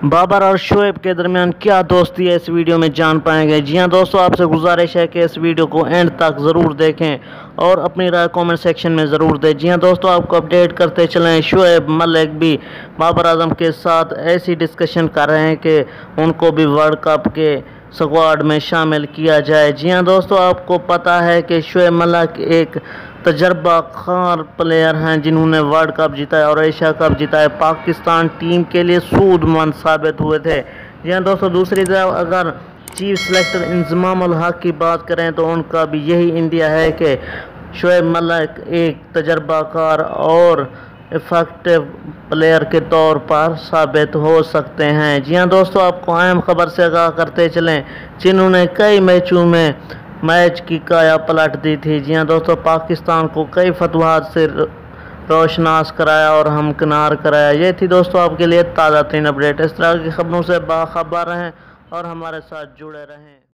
बाबर और शोएब के दरमियान क्या दोस्ती है, इस वीडियो में जान पाएंगे। जी हाँ दोस्तों, आपसे गुजारिश है कि इस वीडियो को एंड तक ज़रूर देखें और अपनी राय कमेंट सेक्शन में ज़रूर दें। जी हाँ दोस्तों, आपको अपडेट करते चलें, शोएब मलिक भी बाबर आजम के साथ ऐसी डिस्कशन कर रहे हैं कि उनको भी वर्ल्ड कप के स्क्वाड में शामिल किया जाए। जी हाँ दोस्तों, आपको पता है कि शोएब मलिक एक तजर्बाकार प्लेयर हैं जिन्होंने वर्ल्ड कप जीता और एशिया कप जीता है। पाकिस्तान टीम के लिए सूदमंद साबित हुए थे। जी हाँ दोस्तों, दूसरी तरफ अगर चीफ सेलेक्टर इंजमाम उल हक की बात करें तो उनका भी यही इंडिया है कि शोएब मलिक एक तजर्बाकार और इफेक्टिव प्लेयर के तौर पर साबित हो सकते हैं। जी हाँ दोस्तों, आपको अहम खबर से आगाह करते चलें, जिन्होंने कई मैचों में मैच की काया पलट दी थी। जी हाँ दोस्तों, पाकिस्तान को कई फतवाहत से रोशनास कराया और हमकिनार कराया। ये थी दोस्तों आपके लिए ताज़ा तरीन अपडेट। इस तरह की खबरों से बाखबर रहें और हमारे साथ जुड़े रहें।